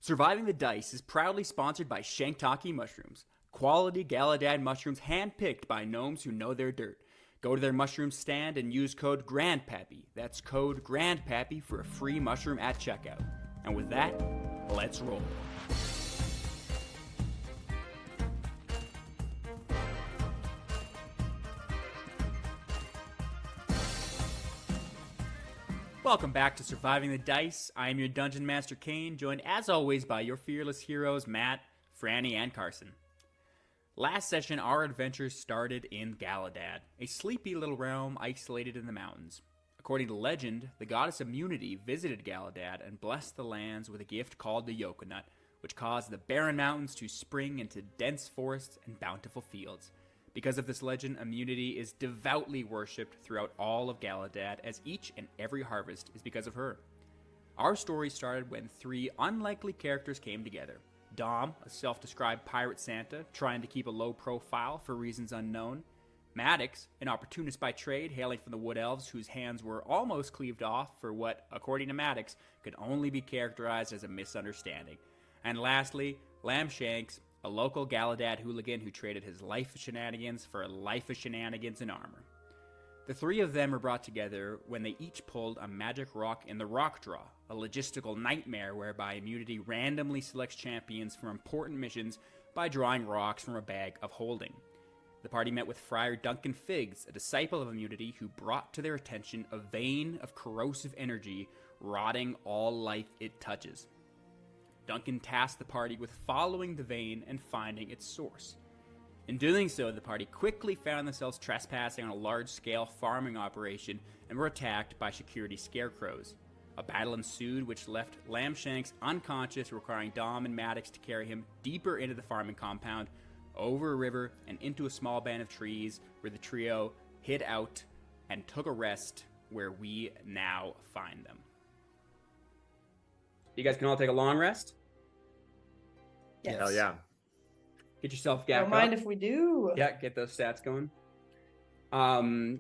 Surviving the Dice is proudly sponsored by Shanktaki Mushrooms. Quality Galadad mushrooms handpicked by gnomes who know their dirt. Go to their mushroom stand and use code GRANDPAPPY. That's code GRANDPAPPY for a free mushroom at checkout. And with that, let's roll. Welcome back to Surviving the Dice. I am your Dungeon Master Kane, joined as always by your fearless heroes Matt, Frannie, and Carson. Last session, our adventures started in Galadad, a sleepy little realm isolated in the mountains. According to legend, the goddess Immunity visited Galadad and blessed the lands with a gift called the Yokonut, which caused the barren mountains to spring into dense forests and bountiful fields. Because of this legend, Immunity is devoutly worshipped throughout all of Galadad, as each and every harvest is because of her. Our story started when three unlikely characters came together. Dom, a self-described pirate Santa, trying to keep a low profile for reasons unknown. Maddox, an opportunist by trade, hailing from the Wood Elves, whose hands were almost cleaved off for what, according to Maddox, could only be characterized as a misunderstanding. And lastly, Lamshanks, a local Galadad hooligan who traded his life of shenanigans for a life of shenanigans in armor. The three of them were brought together when they each pulled a magic rock in the Rock Draw, a logistical nightmare whereby Immunity randomly selects champions for important missions by drawing rocks from a bag of holding. The party met with Friar Duncan Figs, a disciple of Immunity, who brought to their attention a vein of corrosive energy rotting all life it touches. Duncan tasked the party with following the vein and finding its source. In doing so, the party quickly found themselves trespassing on a large-scale farming operation and were attacked by security scarecrows. A battle ensued which left Lamshanks unconscious, requiring Dom and Maddox to carry him deeper into the farming compound, over a river, and into a small band of trees where the trio hid out and took a rest, where we now find them. You guys can all take a long rest? Yes. Hell yeah. Get yourself gapped Don't mind up. if we do. Yeah, get those stats going.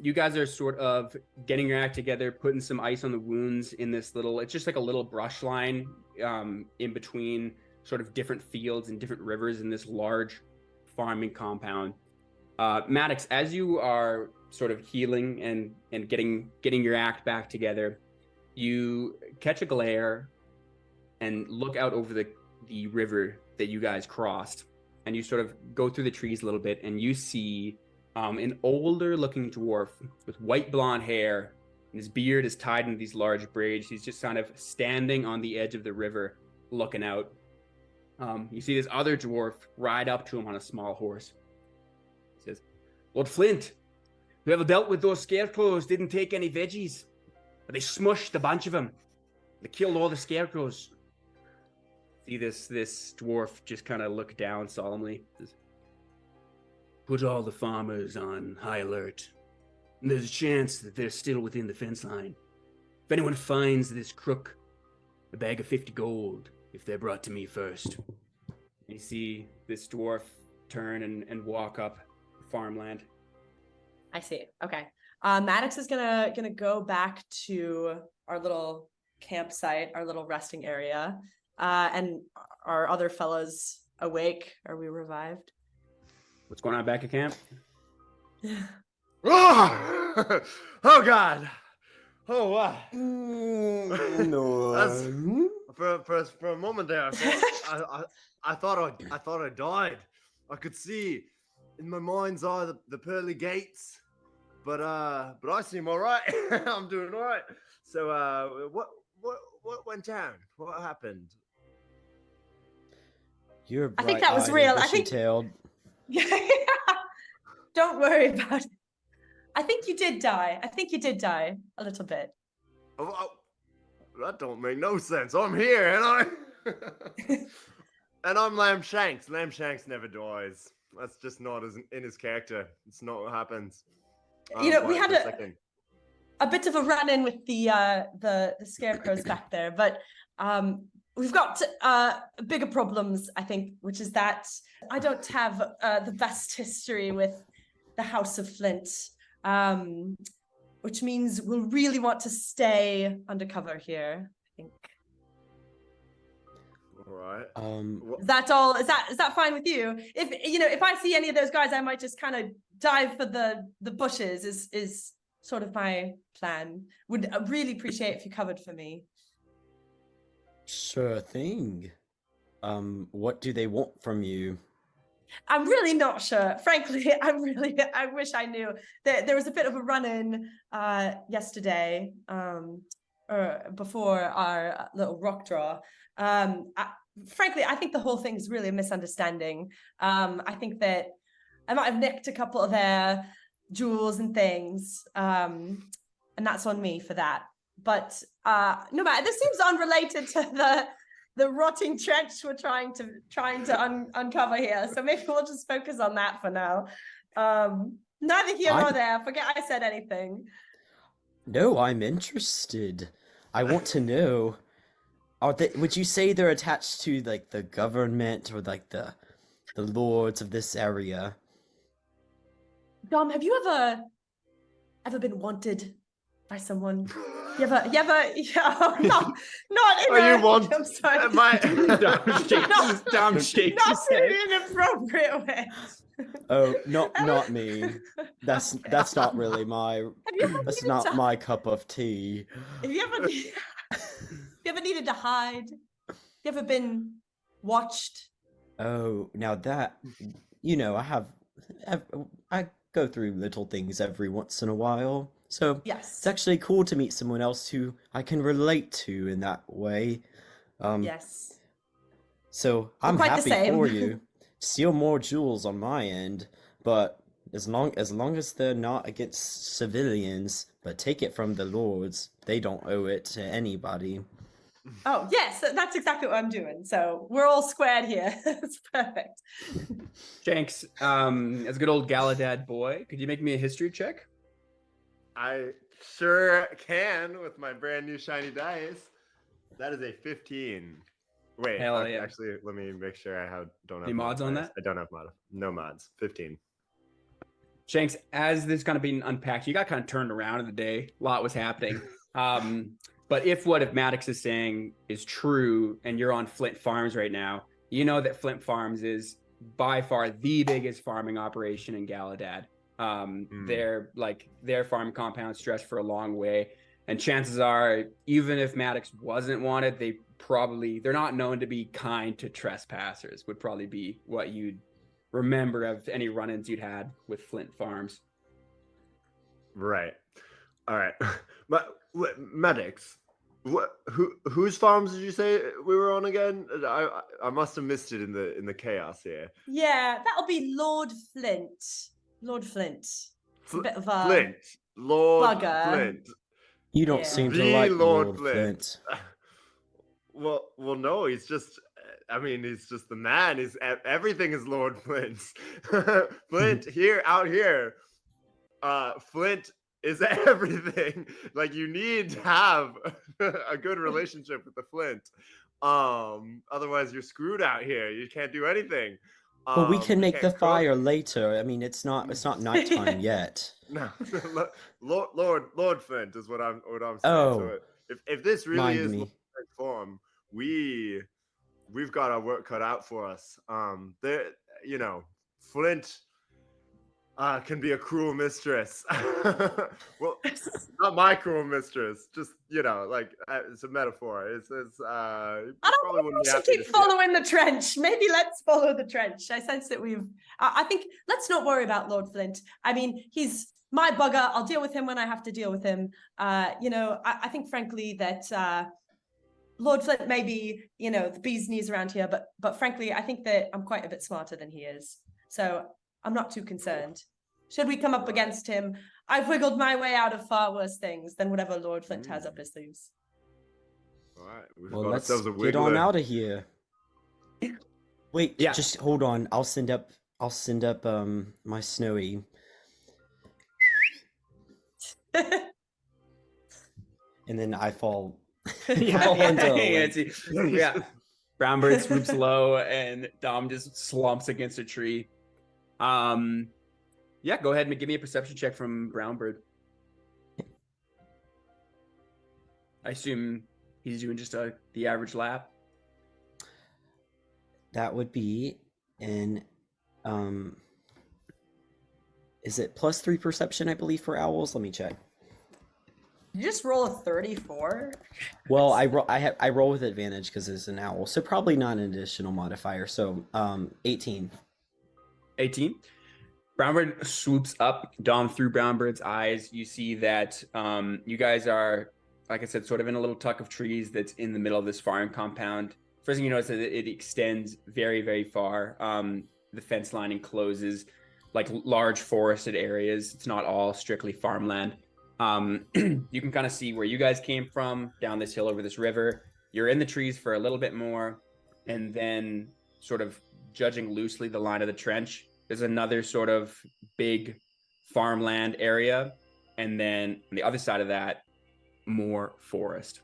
You guys are sort of getting your act together, putting some ice on the wounds in this little, it's just like a little brush line in between sort of different fields and different rivers in this large farming compound. Maddox, as you are sort of healing and getting your act back together, you catch a glare and look out over the river that you guys crossed, and you sort of go through the trees a little bit, and you see an older looking dwarf with white blonde hair, and his beard is tied into these large braids. He's just kind of standing on the edge of the river looking out. You see this other dwarf ride up to him on a small horse. He says, "Lord Flint, whoever dealt with those scarecrows didn't take any veggies, but they smushed a bunch of them. They killed all the scarecrows." See this dwarf just kind of look down solemnly. Says, "Put all the farmers on high alert. There's a chance that they're still within the fence line. If anyone finds this crook, a bag of 50 gold if they're brought to me first." You see this dwarf turn and walk up farmland. I see. Okay. Maddox is gonna go back to our little campsite, our little resting area. And are other fellas awake? Are we revived? What's going on back at camp? Oh, oh God! Oh wow! No. For a moment there, I thought I died. I could see in my mind's eye the pearly gates, but I seem all right. I'm doing all right. So what went down? What happened? You're I think that was real. I think. Tailed. Don't worry about it. I think you did die. A little bit. Oh, that don't make no sense. I'm here, and and I'm Lamshanks. Lamshanks never dies. That's just not in his character. It's not what happens. We had a bit of a run-in with the scarecrows back there, but we've got bigger problems, I think, which is that I don't have the best history with the House of Flint, which means we'll really want to stay undercover here, I think. All right. Is that all? Is that fine with you? If I see any of those guys, I might just kind of dive for the bushes. Is sort of my plan. Would really appreciate if you covered for me. Sure thing. What do they want from you? I'm really not sure. Frankly, I wish I knew. There was a bit of a run-in yesterday, before our little rock draw. Frankly, I think the whole thing is really a misunderstanding. I think that I might have nicked a couple of their jewels and things, and that's on me for that. But no matter, this seems unrelated to the rotting trench we're trying to uncover here. So maybe we'll just focus on that for now. Neither here nor there. Forget I said anything. No, I'm interested. I want to know. Would you say they're attached to like the government or like the lords of this area? Dom, have you ever been wanted by someone? You ever not in Are you wanted? I'm sorry. Dom shakes Not his head. in an inappropriate way. Oh, not me. That's not really that's not my cup of tea. Have you ever needed to hide? You ever been watched? Oh, now that I go through little things every once in a while. So Yes. it's actually cool to meet someone else who I can relate to in that way. Yes. So I'm quite the happy same. for you. Steal more jewels on my end, but as long as they're not against civilians, but take it from the lords, they don't owe it to anybody. Oh, yes, that's exactly what I'm doing. So we're all squared here. It's perfect. Shanks, as a good old Galadad boy, could you make me a history check? I sure can with my brand new shiny dice. That is a 15. Wait, Hell yeah. actually, let me make sure I don't have Any mods on dice. that? I don't have no mods. 15. Shanks, as this kind of being unpacked, you got kind of turned around in the day. A lot was happening. But if what Maddox is saying is true and you're on Flint Farms right now, you know that Flint Farms is by far the biggest farming operation in Galadad. Their farm compound stretched for a long way. And chances are, even if Maddox wasn't wanted, they're not known to be kind to trespassers, would probably be what you'd remember of any run-ins you'd had with Flint Farms. Right. All right. Maddox, whose farms did you say we were on again? I must have missed it in the chaos here. Yeah, that'll be Lord Flint. Lord Flint. It's a bit of a Flint. Lord bugger. Flint. You don't Yeah. seem to The like Lord Lord Flint. Well, no, he's just the man. Everything is Lord Flint's. Flint out here. Flint is everything. Like, you need to have a good relationship with the Flint. Otherwise you're screwed out here. You can't do anything. But we can make the cook. fire later. I mean, it's not nighttime yet. No, Lord Flint is what I'm saying. Oh, So if this really mind is me. Lord Flint's form, we've got our work cut out for us. Flint can be a cruel mistress. Well, not my cruel mistress. Just it's a metaphor. I don't think we should keep following the trench. Maybe let's follow the trench. I sense that I think let's not worry about Lord Flint. I mean, he's my bugger. I'll deal with him when I have to deal with him. I think frankly that Lord Flint may be, the bee's knees around here, but frankly, I think that I'm quite a bit smarter than he is. So I'm not too concerned. Should we come up against him, I've wiggled my way out of far worse things than whatever Lord Flint has up his sleeves. All right, Well, let's get on out of here. Wait, Yeah. just hold on. I'll send up my snowy. And then I fall. Yeah. Brownbird swoops low and Dom just slumps against a tree. Yeah, go ahead and give me a perception check from Brownbird. I assume he's doing just the average lap. that would be in is it +3 perception, I believe, for owls? Let me check. You just roll a 34. Well, I roll with advantage because it's an owl, so probably not an additional modifier. So 18. 18. Brownbird swoops up, Dom, through Brownbird's eyes. You see that you guys are, like I said, sort of in a little tuck of trees that's in the middle of this farm compound. First thing you notice is that it extends very, very far. The fence line encloses like large forested areas. It's not all strictly farmland. You can kind of see where you guys came from, down this hill over this river. You're in the trees for a little bit more, and then sort of judging loosely the line of the trench, there's another sort of big farmland area, and then on the other side of that, more forest.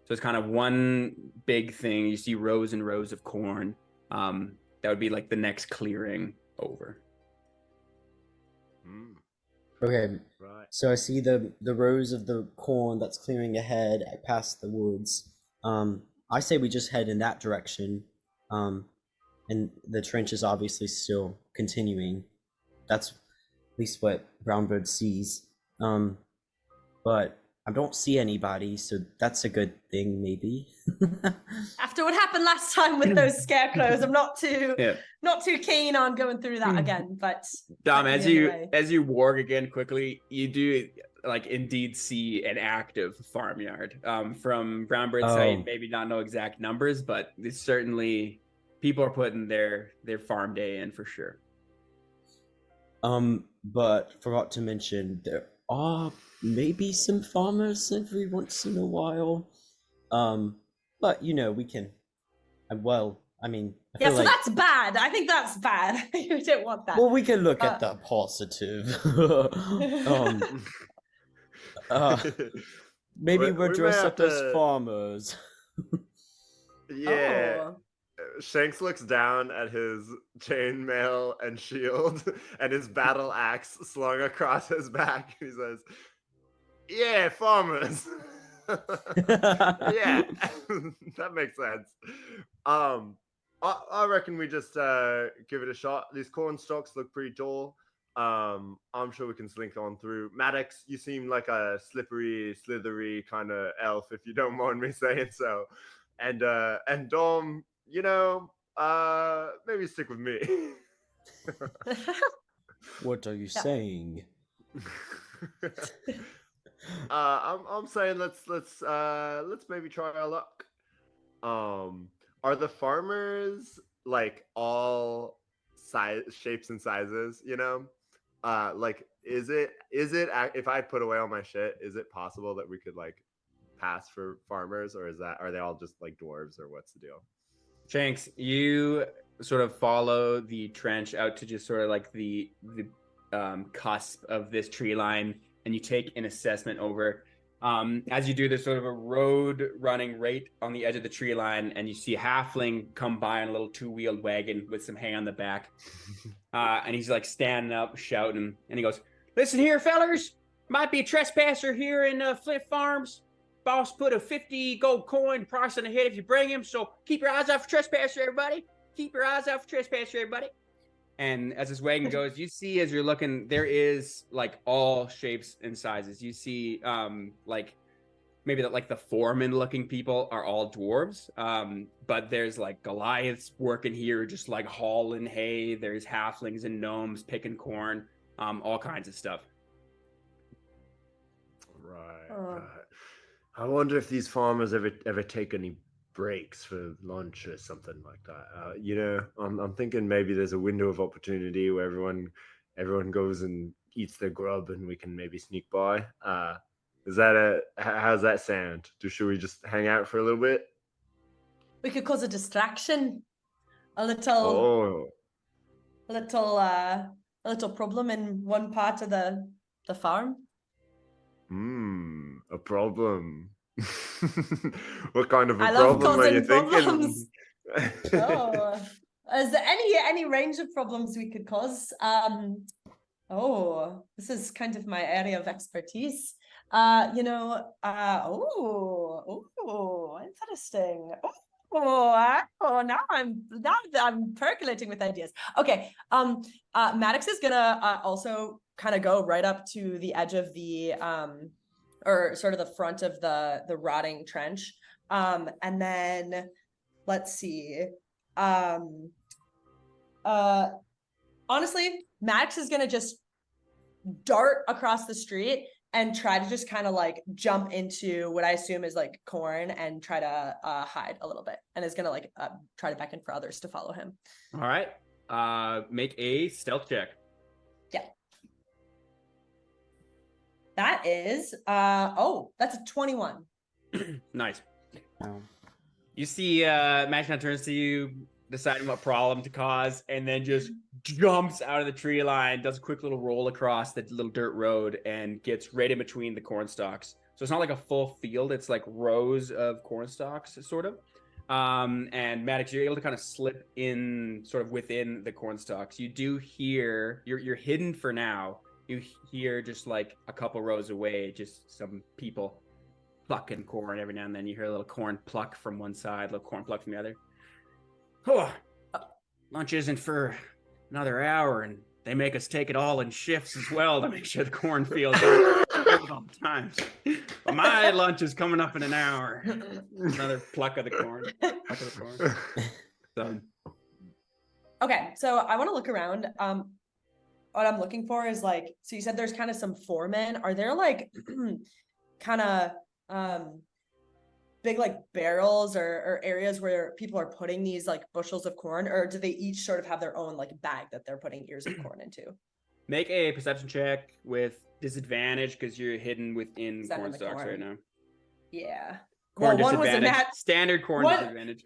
So it's kind of one big thing. You see rows and rows of corn. That would be like the next clearing over. Okay, Right. so I see the rows of the corn that's clearing ahead past the woods. I say we just head in that direction. And the trench is obviously still continuing. That's at least what Brownbird sees. But I don't see anybody, so that's a good thing, maybe. After what happened last time with those scarecrows, I'm not too keen on going through that again. But Dom, as you walk again quickly, you do like indeed see an active farmyard. From Brownbird's site, maybe not know exact numbers, but it's certainly people are putting their farm day in for sure. But forgot to mention there are maybe some farmers every once in a while. But we can. Well, I mean, yeah, so that's bad. I think that's bad. You don't want that. Well, we can look at the positive. Maybe we're dressed up as farmers. Yeah. Oh. Shanks looks down at his chainmail and shield and his battle axe slung across his back. He says, "Yeah, farmers." Yeah, that makes sense. I reckon we just give it a shot. These corn stalks look pretty tall. I'm sure we can slink on through. Maddox, you seem like a slippery, slithery kind of elf, if you don't mind me saying so. And Dom, maybe stick with me. What are you saying? I'm saying let's maybe try our luck. Are the farmers like all shapes and sizes? Like is it if I put away all my shit, is it possible that we could like pass for farmers, or are they all just like dwarves, or what's the deal? Shanks, you sort of follow the trench out to just sort of like the cusp of this tree line, and you take an assessment over. As you do, there's sort of a road running right on the edge of the tree line, and you see a halfling come by on a little two-wheeled wagon with some hay on the back. And he's like standing up, shouting, and he goes, "Listen here, fellers, might be a trespasser here in Flint Farms. Boss put a 50 gold coin price on the head if you bring him, so keep your eyes out for trespasser, everybody. Keep your eyes out for trespasser, everybody." And as this wagon goes, you see as you're looking, there is like all shapes and sizes. You see like maybe that like the foreman looking people are all dwarves. But there's like Goliaths working here, just like hauling hay. There's halflings and gnomes picking corn, all kinds of stuff. Right. I wonder if these farmers ever take any breaks for lunch or something like that. I'm thinking maybe there's a window of opportunity where everyone goes and eats their grub, and we can maybe sneak by. How's that sound? Should we just hang out for a little bit? We could cause a distraction, a little problem in one part of the farm. A problem. What kind of a I love problem are you problems. thinking? Oh, is there any range of problems we could cause? This is kind of my area of expertise. Interesting. now I'm percolating with ideas. Okay. Maddox is gonna also kind of go right up to the edge of the or sort of the front of the rotting trench. And then let's see. Honestly, Maddox is gonna just dart across the street and try to just kind of like jump into what I assume is like corn and try to hide a little bit, and is gonna like try to beckon for others to follow him. All right. Make a stealth check. Yeah. That is that's a 21. Nice. Oh. You see Magnon turns to you, deciding what problem to cause, and then just jumps out of the tree line, does a quick little roll across the little dirt road, and gets right in between the corn stalks. So it's not like a full field, it's like rows of corn stalks, sort of. And Maddox, you're able to kind of slip in sort of within the corn stalks. You do hear, you're hidden for now. You hear just like a couple rows away, just some people plucking corn every now and then. You hear a little corn pluck from one side, a little corn pluck from the other. Oh, lunch isn't for another hour, and they make us take it all in shifts as well to make sure the cornfields are all the time. But my lunch is coming up in an hour. Another pluck of the corn. So. Okay, so I want to look around. What I'm looking for is like, so you said there's kind of some foremen. Are there like kind of big like barrels or areas where people are putting these like bushels of corn, or do they each sort of have their own like bag that they're putting ears of corn into? Make a perception check with disadvantage because you're hidden within corn stalks right now. Yeah. Corn well, one was disadvantage. Standard corn disadvantage.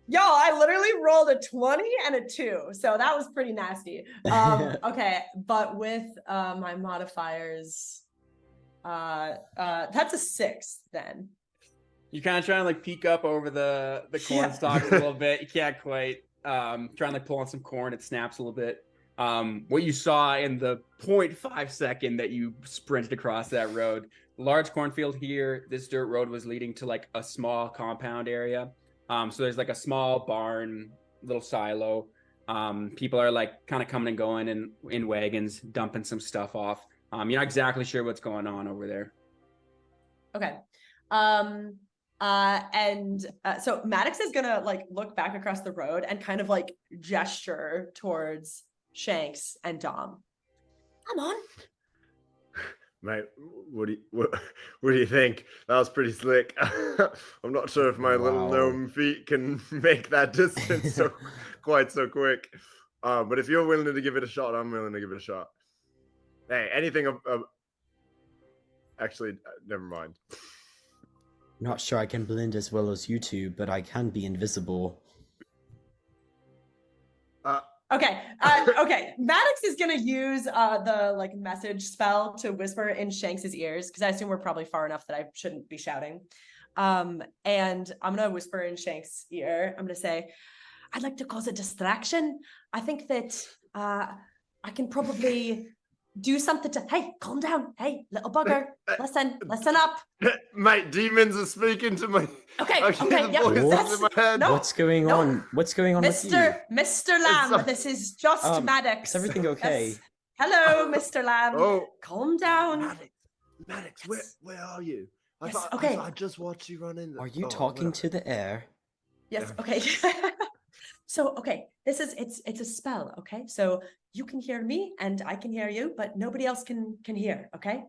Yo, I literally rolled a 20 and a 2, so that was pretty nasty. Okay, but with my modifiers, that's a 6 then. You're kind of trying to like peek up over the corn stalks a little bit. You can't quite. Trying to like pull on some corn, it snaps a little bit. What you saw in the 0.5 second that you sprinted across that road, large cornfield here. This dirt road was leading to like a small compound area. So there's like a small barn, little silo. People are like kind of coming and going in wagons, dumping some stuff off. You're not exactly sure what's going on over there. Okay. So Maddox is gonna like look back across the road and kind of like gesture towards Shanks and Dom. Come on. Mate, what do you think? That was pretty slick. I'm not sure if my little gnome feet can make that distance quite so quick. But if you're willing to give it a shot, I'm willing to give it a shot. Hey, anything actually, never mind. Not sure I can blend as well as you two, but I can be invisible. Okay. Maddox is gonna use the like message spell to whisper in Shanks's ears, because I assume we're probably far enough that I shouldn't be shouting. And I'm gonna whisper in Shanks' ear. I'm gonna say, "I'd like to cause a distraction. I think that I can probably do something to. Hey, calm down. Hey, little bugger, listen up. Mate, demons are speaking to me. Okay, yep. What? In my head. No, what's going on? What's going on with you? Mr. Lamb, this is just Maddox. Is everything okay? Yes. Hello, Mr. Lamb. Oh, calm down. Maddox, Yes. where are you? I just watched you run in. Are you talking to the air? Yes. Okay. So, okay, it's a spell. Okay, so you can hear me and I can hear you, but nobody else can hear. Okay.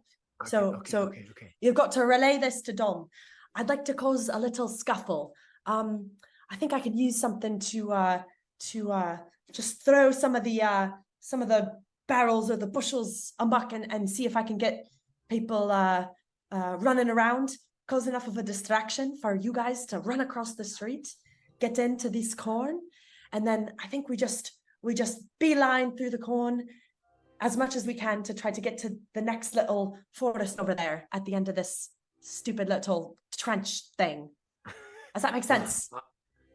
Okay. You've got to relay this to Dom. I'd like to cause a little scuffle. I think I could use something to just throw some of the barrels or the bushels amok and see if I can get people running around, cause enough of a distraction for you guys to run across the street, get into this corn, and then I think we just beeline through the corn as much as we can to try to get to the next little forest over there at the end of this stupid little trench thing. Does that make sense?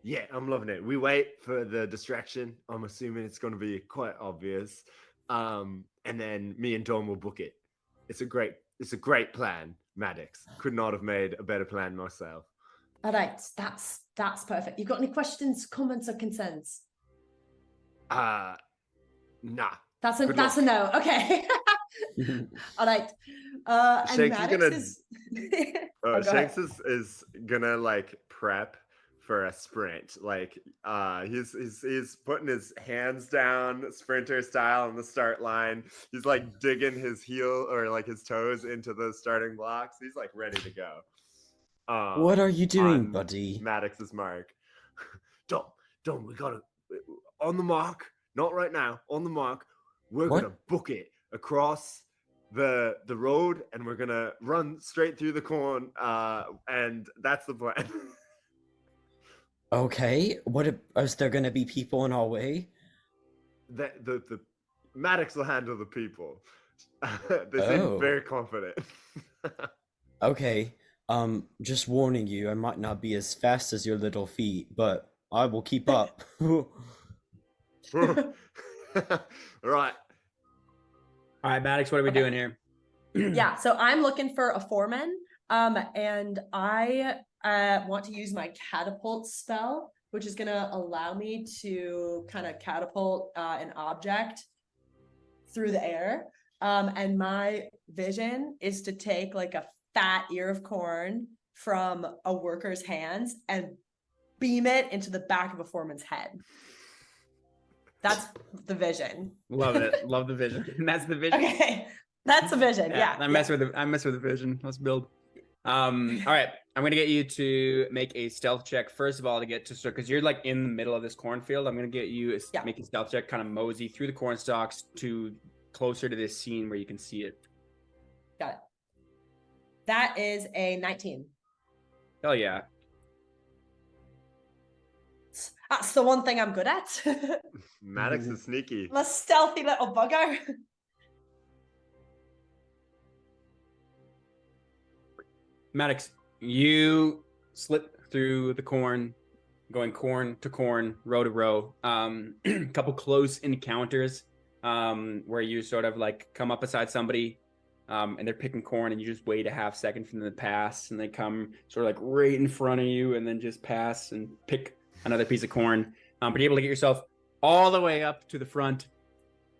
Yeah, I'm loving it. We wait for the distraction. I'm assuming it's going to be quite obvious. And then me and Dom will book it. It's a great plan, Maddox. Could not have made a better plan myself. All right, that's That's perfect. You got any questions, comments, or concerns? Nah. That's Good a no. Okay. All right. And Shanks Maddox is Oh, go Shanks ahead. is gonna like prep for a sprint. Like he's putting his hands down sprinter style on the start line. He's like digging his heel or like his toes into the starting blocks. He's like ready to go. What are you doing, On buddy? Maddox's mark. Dom, we gotta on the mark. Not right now. On the mark. We're What? gonna book it across the road, and we're gonna run straight through the corn. And that's the plan. Okay. Is there gonna be people in our way? The Maddox will handle the people. They Oh. seem very confident. Okay. Just warning you, I might not be as fast as your little feet, but I will keep up. Right. All right, Maddox, what are we doing here? Yeah, so I'm looking for a foreman, and I want to use my catapult spell, which is gonna allow me to kind of catapult an object through the air. And my vision is to take like a fat ear of corn from a worker's hands and beam it into the back of a foreman's head. That's the vision. Love it. Love the vision. That's the vision. Okay. That's the vision. Yeah. I mess with the vision. Let's build. All right. I'm gonna get you to make a stealth check first of all to get to start because you're like in the middle of this cornfield. I'm gonna get you to make a stealth check, kind of mosey through the corn stalks to closer to this scene where you can see it. Got it. That is a 19. Hell yeah. That's the one thing I'm good at. Maddox is sneaky. I'm a stealthy little bugger. Maddox, you slip through the corn, going corn to corn, row to row. A couple close encounters where you sort of like come up beside somebody and they're picking corn and you just wait a half second for them to pass and they come sort of like right in front of you and then just pass and pick another piece of corn. But you're able to get yourself all the way up to the front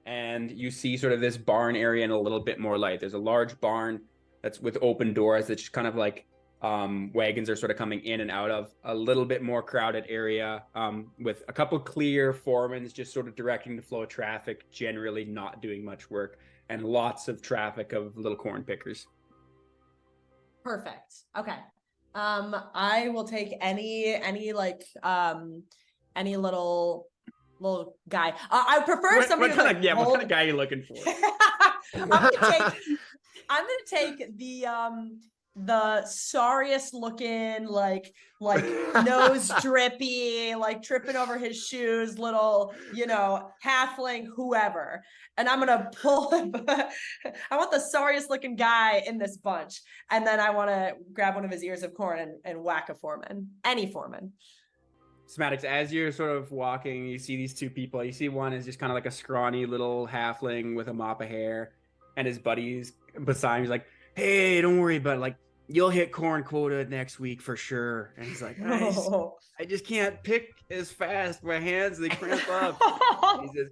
and you see sort of this barn area in a little bit more light. There's a large barn that's with open doors that's just kind of like wagons are sort of coming in and out of a little bit more crowded area with a couple clear foremans just sort of directing the flow of traffic, generally not doing much work, and lots of traffic of little corn pickers. Perfect. Okay. I will take any little guy. I prefer somebody what kind of guy are you looking for? I'm gonna take the sorriest looking, like nose drippy, like tripping over his shoes, little, halfling, whoever. And I'm gonna pull him. I want the sorriest looking guy in this bunch. And then I want to grab one of his ears of corn and whack a foreman, any foreman. Maddox, as you're sort of walking, you see these two people. You see one is just kind of like a scrawny little halfling with a mop of hair, and his buddies beside him. He's like, "Hey, don't worry about it. Like, you'll hit corn quota next week for sure." And he's like, I just can't pick as fast. My hands, they cramp up. He says,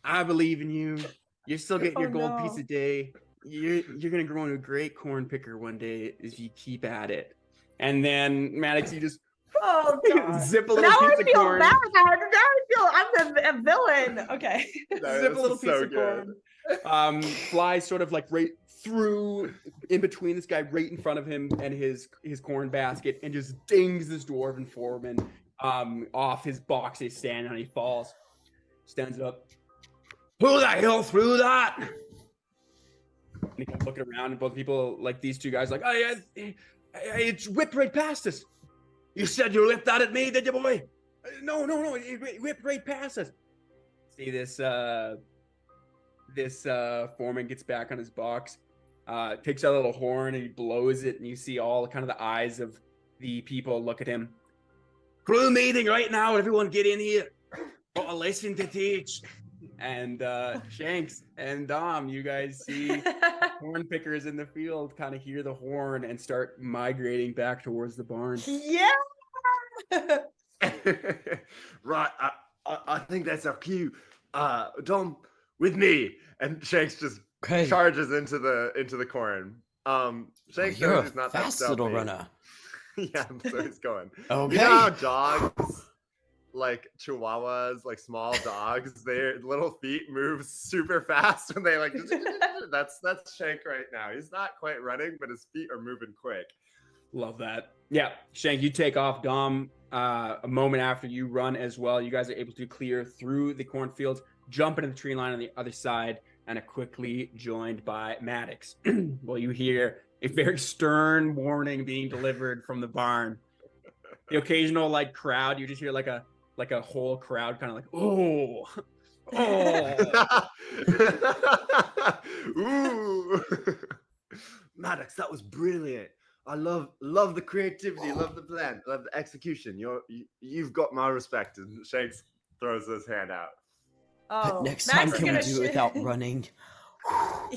"I believe in you. You're still getting your gold piece a day. You're gonna grow into a great corn picker one day if you keep at it." And then Maddox, you just zip a little piece of corn. Now I feel I'm a villain. Okay. Zip a little piece of corn. Flies sort of like right through in between this guy right in front of him and his corn basket and just dings this dwarven foreman off his box he's standing on. He falls, stands up. Who the hell threw that? And he comes looking around and both people like these two guys like, "Oh yeah, it's whipped right past us. You said you whipped that at me, did you, boy?" No, it whipped right past us. See this foreman gets back on his box, takes out a little horn and he blows it, and you see all kind of the eyes of the people look at him. "Crew meeting right now, everyone get in here. Got a lesson to teach." And Shanks and Dom, you guys see corn pickers in the field kind of hear the horn and start migrating back towards the barn. Yeah. Right, I think that's our cue. Dom, with me. And Shanks just charges into the corn. Shanks You're knows a he's not that fast stealthy. little runner. Yeah, so he's going. Okay. You know how dogs, like chihuahuas, like small dogs, their little feet move super fast when they like. That's Shank right now. He's not quite running, but his feet are moving quick. Love that. Yeah, Shank, you take off. Dom, a moment after you run as well. You guys are able to clear through the cornfields, jump into the tree line on the other side, and are quickly joined by Maddox. Well, you hear a very stern warning being delivered from the barn. The occasional like crowd, you just hear like a whole crowd kind of like, oh. Ooh. Maddox, that was brilliant. I love the creativity, love the plan, love the execution. You've got my respect. And Shanks throws his hand out. Oh, But next time, Max can we is do gonna it without running?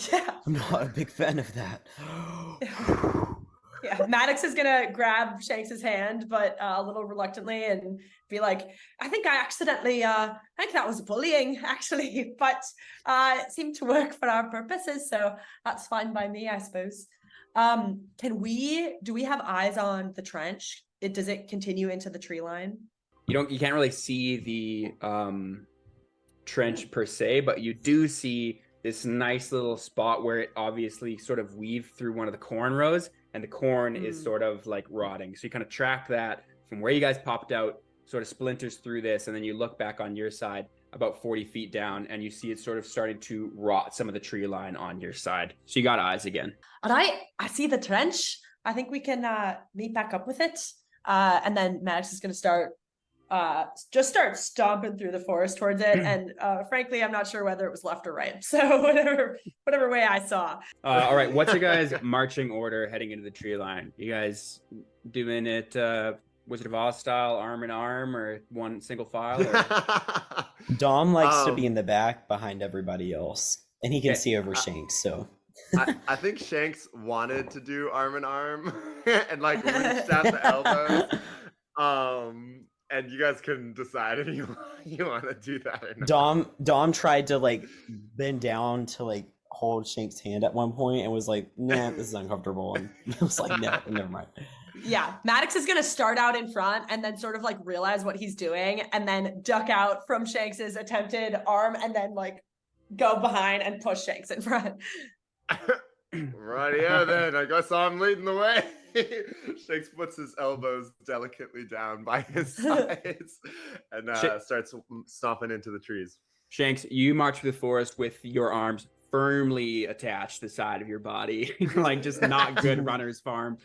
Yeah. I'm not a big fan of that. Yeah, Maddox is gonna grab Shanks's hand, but a little reluctantly, and be like, "I think I accidentally, I think that was bullying, actually, but it seemed to work for our purposes, so that's fine by me, I suppose." Do we have eyes on the trench? Does it continue into the tree line? You can't really see the trench per se, but you do see this nice little spot where it obviously sort of weaved through one of the corn rows, and the corn is sort of like rotting. So you kind of track that from where you guys popped out, sort of splinters through this, and then you look back on your side about 40 feet down, and you see it sort of starting to rot some of the tree line on your side. So you got eyes again. All right, I see the trench. I think we can meet back up with it. And then Maddox is going to start stomping through the forest towards it. And frankly, I'm not sure whether it was left or right. So whatever way I saw. All right, what's your guys' marching order heading into the tree line? You guys doing it Wizard of Oz style, arm in arm, or one single file? Or... Dom likes to be in the back behind everybody else, and he can see over Shanks, so... I think Shanks wanted to do arm in arm and like reached out the elbows. And you guys couldn't decide if you want to do that or not. Dom tried to like bend down to like hold Shank's hand at one point and was like, "Nah, this is uncomfortable." And I was like, "No, never mind." Yeah, Maddox is gonna start out in front and then sort of like realize what he's doing and then duck out from Shanks's attempted arm and then like go behind and push Shanks in front. Rightio then, I guess I'm leading the way. Shanks puts his elbows delicately down by his sides and starts stomping into the trees. Shanks, you march through the forest with your arms firmly attached to the side of your body, like just not good runner's farm.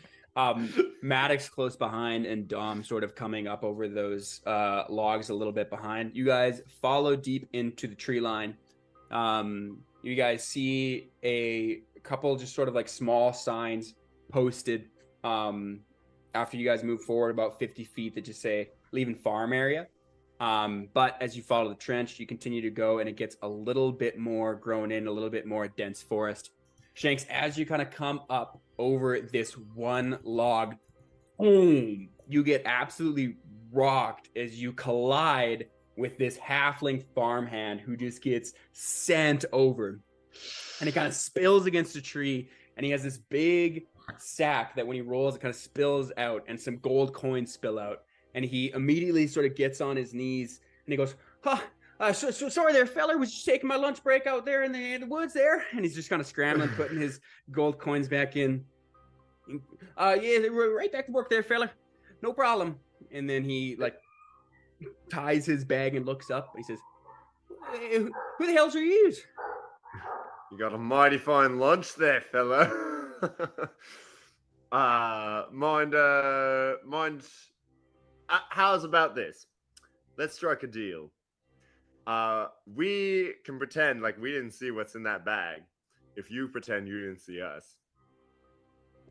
Maddox close behind and Dom sort of coming up over those logs a little bit behind. You guys follow deep into the tree line. You guys see a couple just sort of like small signs posted after you guys move forward about 50 feet that just say leaving farm area. But as you follow the trench, you continue to go and it gets a little bit more grown in, a little bit more dense forest. Shanks, as you kind of come up over this one log, boom, you get absolutely rocked as you collide with this halfling farmhand who just gets sent over. And it kind of spills against a tree, and he has this big sack that when he rolls, it kind of spills out, and some gold coins spill out. And he immediately sort of gets on his knees, and he goes, sorry there, fella, was just taking my lunch break out there in the woods there. And he's just kind of scrambling, putting his gold coins back in. Yeah, right back to work there, fella. No problem. And then he, like, ties his bag and looks up. He says, hey, who the hell's your use? You got a mighty fine lunch there, fella. How's about this? Let's strike a deal. We can pretend like we didn't see what's in that bag if you pretend you didn't see us.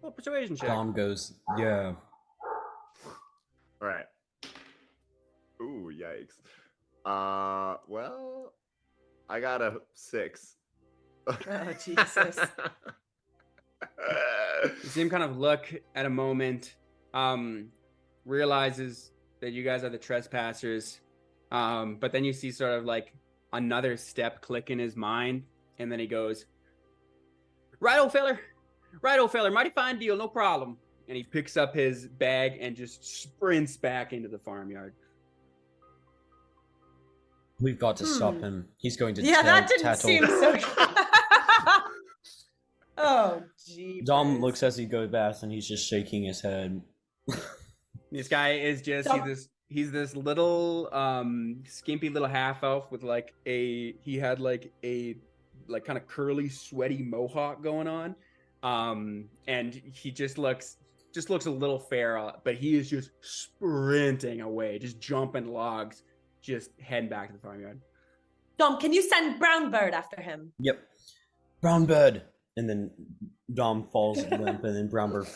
Well, persuasion check. Dom goes, yeah. All right. Ooh, yikes. Well, I got a 6. Oh, Jesus. You see him kind of look at a moment, realizes that you guys are the trespassers. But then you see sort of like another step click in his mind, and then he goes, right, old feller, mighty fine deal, no problem. And he picks up his bag and just sprints back into the farmyard. We've got to stop him. He's going to that didn't tattle. seem so good. Oh, gee. Dom looks as he goes past, and he's just shaking his head. This guy is just he's this little skimpy little half elf with like a kind of curly sweaty mohawk going on, and he just looks a little feral, but he is just sprinting away, just jumping logs, just heading back to the farmyard. Dom, can you send Brown Bird after him? Yep. Brown Bird. And then Dom falls limp, and then Brown Bird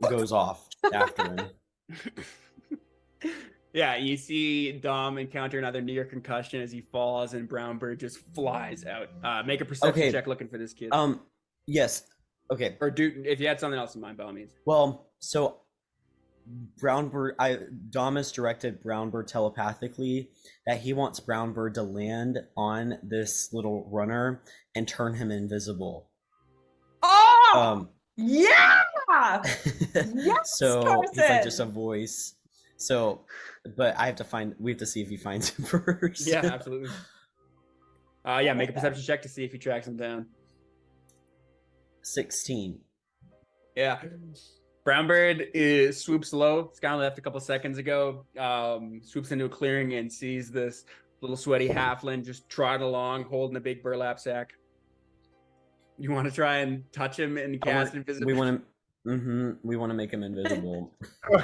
goes off after him. Yeah, you see Dom encounter another near concussion as he falls, and Brown Bird just flies out. Make a perception check looking for this kid. Yes. Okay. Or do if you had something else in mind, by all means. Well, so Brown Bird, Dom has directed Brown Bird telepathically that he wants Brown Bird to land on this little runner and turn him invisible. Oh! Yeah! Yes, so Carson! he's like just a voice. So, but we have to see if he finds him first. Yeah, absolutely. Make a perception check to see if he tracks him down. 16. Yeah. Brown Bird swoops low. This guy left a couple seconds ago. Swoops into a clearing and sees this little sweaty halfling just trot along, holding a big burlap sack. You want to try and touch him and cast invisibility? We want to make him invisible. What?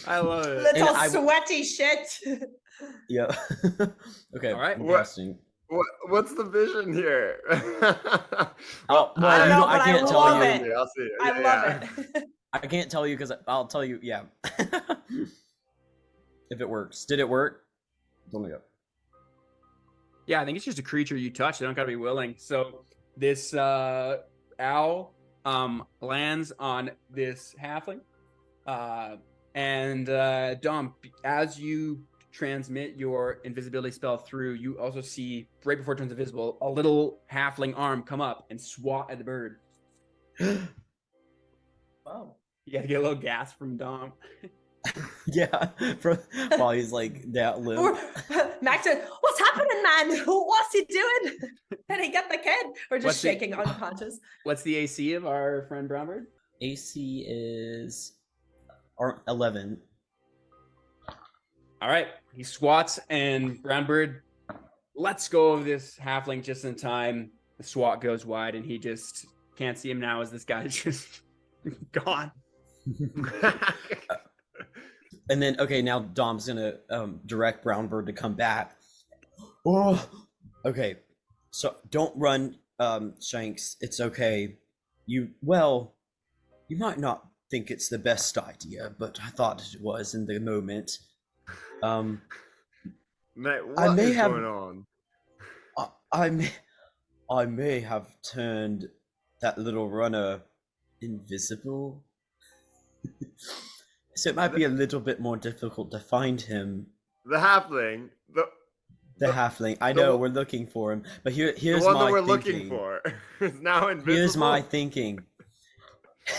I love it. Little sweaty shit. Yeah. Okay. All right. Interesting. What's the vision here? I can't tell you. I'll see it. I love it. I can't tell you because I'll tell you. Yeah. If it works. Did it work? Let me go. Yeah, I think it's just a creature you touch. They don't gotta be willing. So this owl lands on this halfling, and Dom, as you transmit your invisibility spell through, you also see, right before it turns invisible, a little halfling arm come up and swat at the bird. Wow. You gotta get a little gas from Dom. Yeah, while he's like that limp. Max said, "What's happening, man? What's he doing? Can he get the kid?" Or just shaking unconscious. What's the AC of our friend Brownbird? AC is 11. All right, he swats, and Brownbird lets go of this halfling just in time. The swat goes wide, and he just can't see him now as this guy's just gone. And then, okay, now Dom's gonna direct Brownbird to come back. Oh, okay. So don't run, Shanks. It's okay. You might not think it's the best idea, but I thought it was in the moment. Mate, what is going on? I may have turned that little runner invisible. So it might be a little bit more difficult to find him. The halfling. The halfling. I know we're looking for him, but here's my thinking. The one that we're looking for is now invisible. Here's my thinking.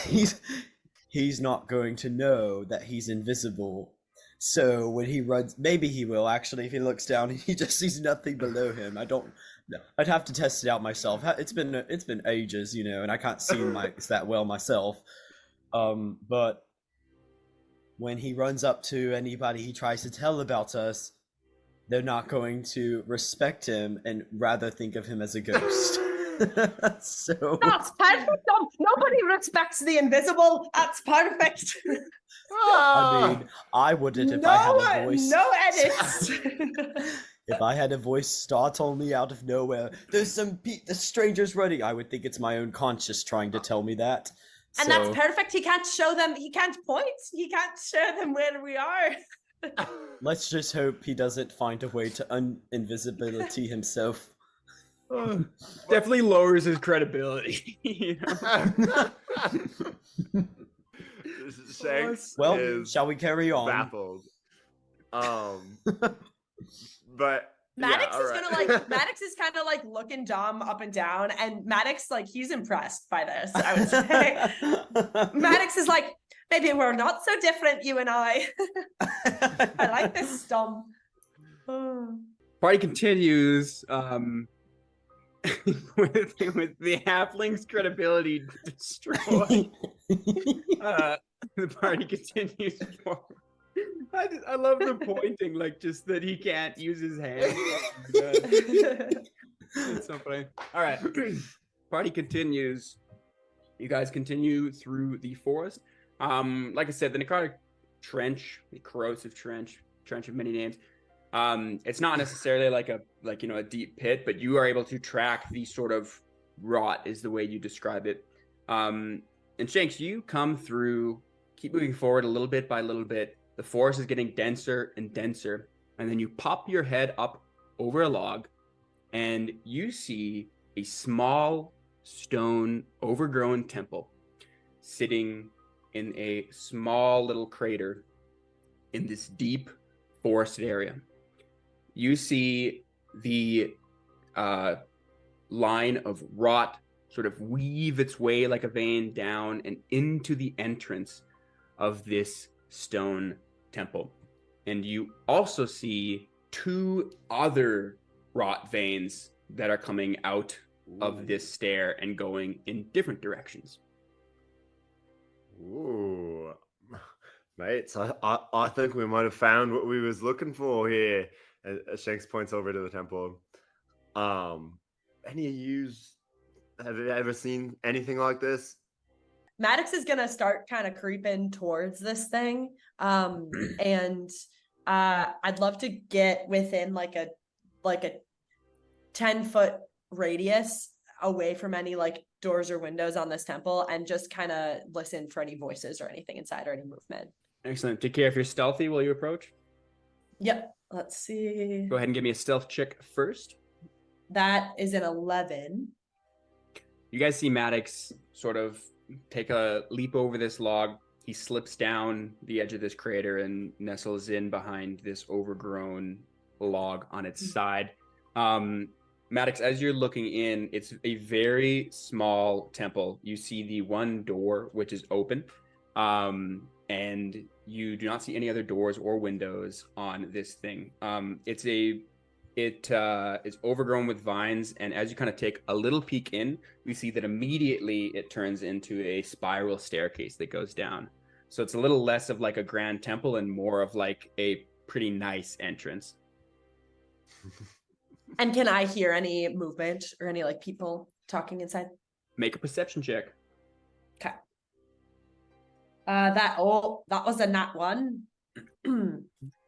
He's not going to know that he's invisible. So when he runs, maybe he will actually. If he looks down, he just sees nothing below him. I'd have to test it out myself. It's been ages, and I can't see that well myself. But when he runs up to anybody he tries to tell about us, they're not going to respect him and rather think of him as a ghost. So that's perfect. Nobody respects the invisible. That's perfect. I mean, I wouldn't if I had a voice. No edits. If I had a voice startle me out of nowhere, there's the strangers running, I would think it's my own conscience trying to tell me that. And that's perfect. He can't show them. He can't point. He can't show them where we are. Let's just hope he doesn't find a way to invisibility himself. Definitely lowers his credibility. Shanks Well, is shall we carry on? baffled. But Maddox yeah, is all gonna right. Maddox is kind of like looking dumb up and down, and Maddox like he's impressed by this. I would say Maddox is like, maybe we're not so different, you and I. I like this stomp. Party continues with the halfling's credibility destroyed. The party continues forward. I love the pointing, like just that he can't use his hands. It's so funny. All right, party continues. You guys continue through the forest. Like I said, the necrotic trench, the corrosive trench of many names. It's not necessarily like a deep pit, but you are able to track the sort of rot, is the way you describe it. And Shanks, you come through, keep moving forward a little bit by little bit. The forest is getting denser and denser, and then you pop your head up over a log, and you see a small stone overgrown temple sitting in a small little crater in this deep forested area. You see the line of rot sort of weave its way like a vein down and into the entrance of this stone temple. And you also see two other rot veins that are coming out of this stair and going in different directions. Ooh, mates, I think we might have found what we was looking for here. As Shanks points over to the temple. Any of yous have you ever seen anything like this? Maddox is gonna start kind of creeping towards this thing, and I'd love to get within like a 10-foot radius away from any like doors or windows on this temple, and just kind of listen for any voices or anything inside or any movement. Excellent. Take care if you're stealthy while you approach. Yep. Let's see. Go ahead and give me a stealth check first. That is an 11. You guys see Maddox sort of take a leap over this log. He slips down the edge of this crater and nestles in behind this overgrown log on its side. Maddox, as you're looking in, it's a very small temple. You see the one door, which is open, and you do not see any other doors or windows on this thing. It's overgrown with vines, and as you kind of take a little peek in, you see that immediately it turns into a spiral staircase that goes down. So it's a little less of like a grand temple and more of like a pretty nice entrance. And can I hear any movement or any like people talking inside? Make a perception check. Okay. That was a nat 1.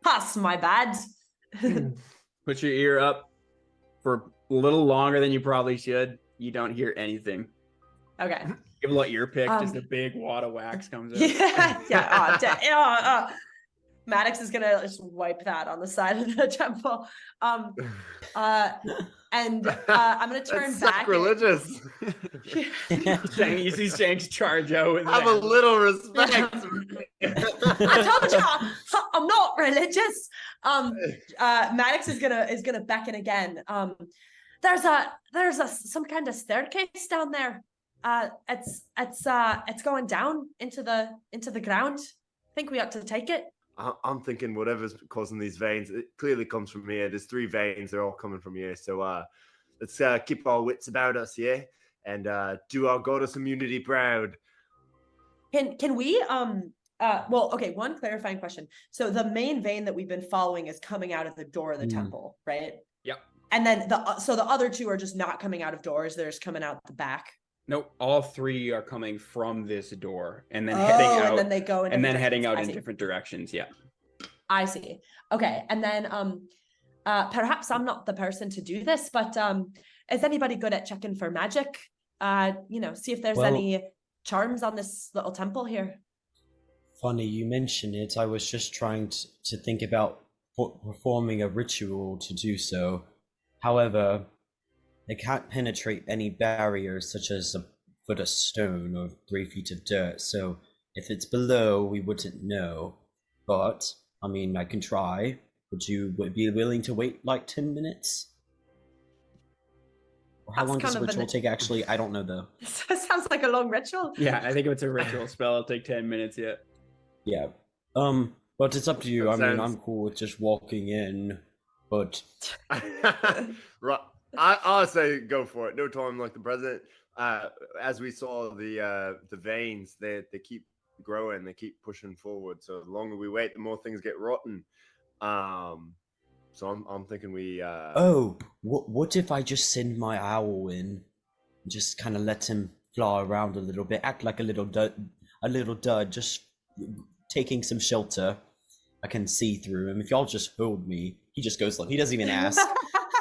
Pass, my bad. Put your ear up for a little longer than you probably should. You don't hear anything. Okay. Give a little ear pick, just a big wad of wax comes out. Yeah. Maddox is gonna just wipe that on the side of the temple. And I'm gonna turn back. Sacrilegious. You see Shanks charge out with Have a little respect. I told you I'm not religious. Maddox is gonna beckon again. There's some kind of staircase down there. It's going down into the ground. I think we ought to take it. I'm thinking whatever's causing these veins, it clearly comes from here. There's 3 veins, they're all coming from here. So let's keep our wits about us, yeah? And do our goddess immunity proud. Can we well, okay, one clarifying question. So the main vein that we've been following is coming out of the door of the temple, right? Yep. And then the other 2 are just not coming out of doors, they're just coming out the back. Nope, all 3 are coming from this door and then heading out. And then they go in heading out in different directions. Yeah. I see. Okay. And then perhaps I'm not the person to do this, but is anybody good at checking for magic? See if there's any charms on this little temple here. Funny you mention it. I was just trying to think about performing a ritual to do so. However, they can't penetrate any barriers such as a foot of stone or 3 feet of dirt, so If it's below, we wouldn't know. But, I mean, I can try. Would you be willing to wait like 10 minutes? Or how long does the ritual take, actually? I don't know, though. Sounds like a long ritual. Yeah, I think if it's a ritual spell, it'll take 10 minutes, yeah. Yeah. But it's up to you. I mean, I'm cool with just walking in, but... Right. I'll say go for it. No time like the present. As we saw, the veins, they keep growing, they keep pushing forward. So the longer we wait, the more things get rotten. So I'm thinking we. Oh, what if I just send my owl in, just kind of let him fly around a little bit, act like a little dud, just taking some shelter. I can see through him. If y'all just hold me, he just goes like he doesn't even ask.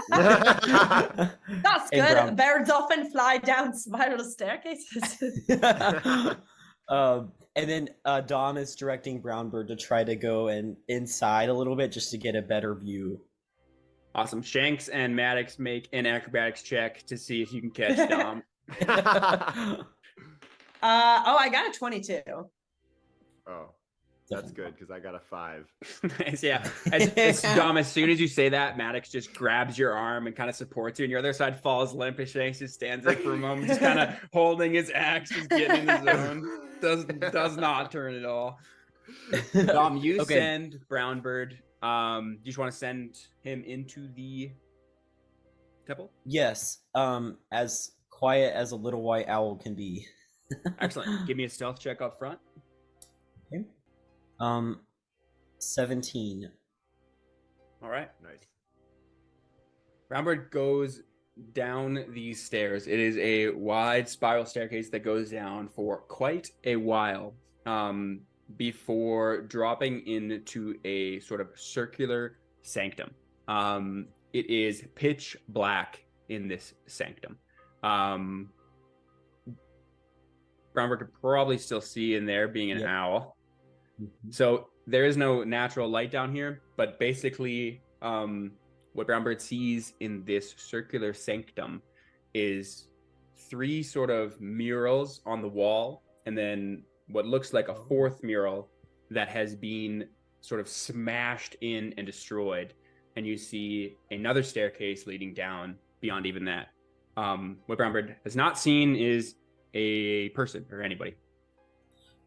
That's good. Birds often fly down spiral staircases. And then Dom is directing Brownbird to try to go inside a little bit just to get a better view. Awesome. Shanks and Maddox make an acrobatics check to see if you can catch Dom. I got a 22. Oh, that's good because I got a 5. Nice, yeah. As Dom, as soon as you say that, Maddox just grabs your arm and kind of supports you, and your other side falls limp. And Shanks just stands there for a moment, just kind of holding his axe, just getting in the zone. Does not turn at all. Dom, you send Brownbird. You just want to send him into the temple? Yes. As quiet as a little white owl can be. Excellent. Give me a stealth check up front. Okay. 17. All right. Nice. Brownbird goes down these stairs. It is a wide spiral staircase that goes down for quite a while before dropping into a sort of circular sanctum. It is pitch black in this sanctum. Brownbird could probably still see in there being an owl. Mm-hmm. So there is no natural light down here, but basically what Brownbird sees in this circular sanctum is 3 sort of murals on the wall, and then what looks like a 4th mural that has been sort of smashed in and destroyed. And you see another staircase leading down beyond even that. What Brownbird has not seen is a person or anybody.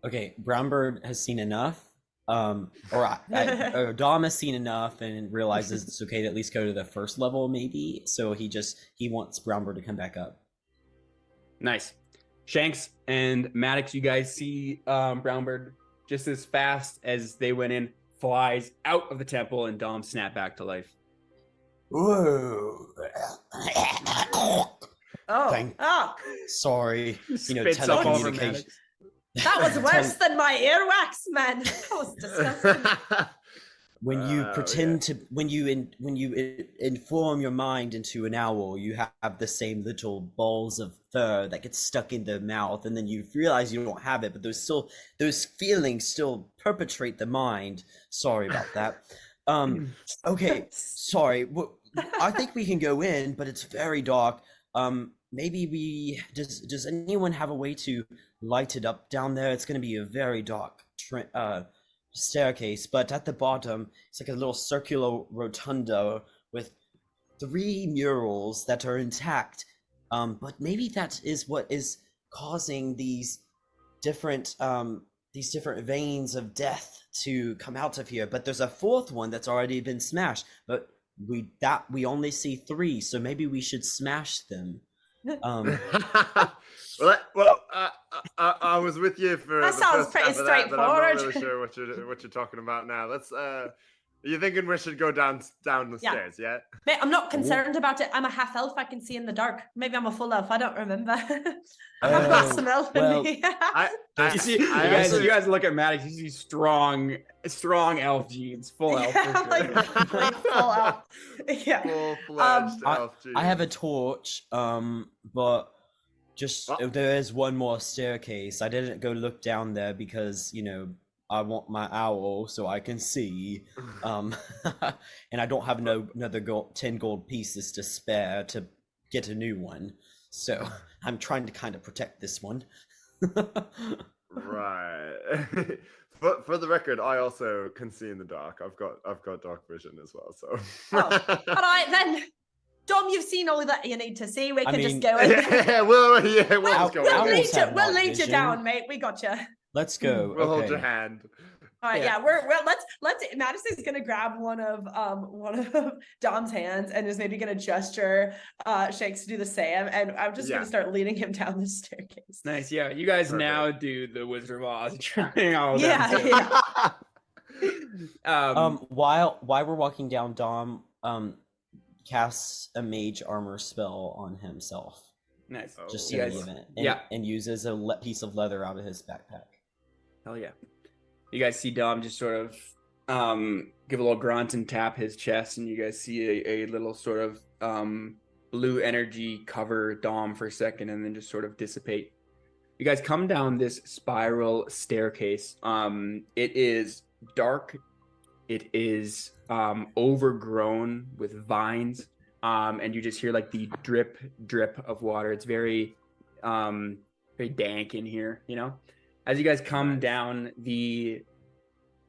Okay, Brownbird has seen enough. Dom has seen enough and realizes it's okay to at least go to the first level, maybe. So he wants Brownbird to come back up. Nice. Shanks and Maddox, you guys see Brownbird just as fast as they went in, flies out of the temple, and Dom snapped back to life. Whoa. Sorry. Telecommunication. That was worse than my earwax, man. That was disgusting. When you when you inform your mind into an owl, you have the same little balls of fur that get stuck in the mouth, and then you realize you don't have it, but those feelings still perpetrate the mind. Sorry about that. Okay, sorry. I think we can go in, but it's very dark. Maybe does anyone have a way to light it up down there? It's going to be a very dark staircase, but at the bottom it's like a little circular rotunda with 3 murals that are intact. But maybe that is what is causing these different veins of death to come out of here. But there's a 4th one that's already been smashed, but we only see 3, so maybe we should smash them. I was with you for that sounds pretty straightforward. I'm not really sure what you're talking about now. Let's. You thinking we should go down the stairs? Yeah. Mate, I'm not concerned about it. I'm a half elf. I can see in the dark. Maybe I'm a full elf. I don't remember. I've got some elf in me. You guys look at Maddox. You see strong elf genes, full elf. Like full elf. Yeah. Full-fledged elf genes. I have a torch, but just there is one more staircase. I didn't go look down there because I want my owl so I can see, and I don't have another 10 gold pieces to spare to get a new one, so I'm trying to kind of protect this one. Right. For the record, I also can see in the dark. I've got dark vision as well. So. Oh, all right then. Dom, you've seen all that you need to see. We can just mean, go in. We'll just go We'll in. lead you vision. down, mate. We got you. Let's go. We'll hold Okay. your hand. All right, yeah. We're let's. Madison's gonna grab one of Dom's hands and is maybe gonna gesture Shanks to do the same, and I'm just gonna start leading him down the staircase. Nice, yeah. You guys Perfect. now do the Wizard of Oz trying all Yeah, that. yeah. While we're walking down, Dom casts a mage armor spell on himself, Nice. just You in the guys- event, yeah. and uses a piece of leather out of his backpack. Hell yeah. You guys see Dom just sort of give a little grunt and tap his chest, and you guys see a little sort of blue energy cover Dom for a second and then just sort of dissipate. You guys come down this spiral staircase. It is dark. It is overgrown with vines, and you just hear like the drip of water. It's very very dank in here, you know. As you guys come down the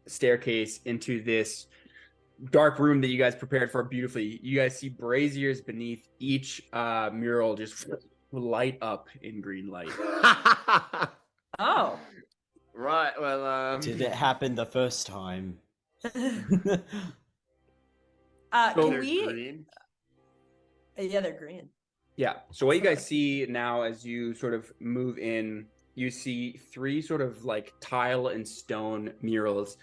staircase into this dark room that you guys prepared for beautifully, you guys see braziers beneath each mural just light up in green light. Oh. Right. Well. Did it happen the first time? Can They're we? green. Yeah, they're green. Yeah. So what you guys see now as you sort of move in, you see 3 sort of like tile and stone murals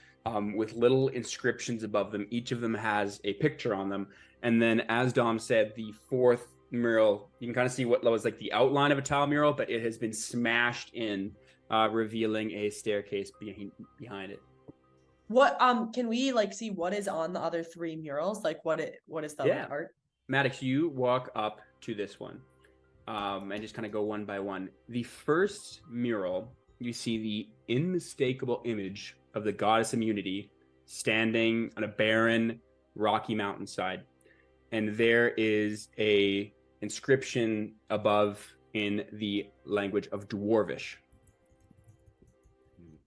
with little inscriptions above them. Each of them has a picture on them. And then, as Dom said, the 4th mural, you can kind of see what was like the outline of a tile mural, but it has been smashed in, revealing a staircase behind it. What can we like see what is on the other 3 murals? Like what is the Yeah. art? Maddox, you walk up to this one and just kind of go one by one. The first mural, you see the unmistakable image of the goddess Immunity standing on a barren, rocky mountainside. And there is a inscription above in the language of Dwarvish.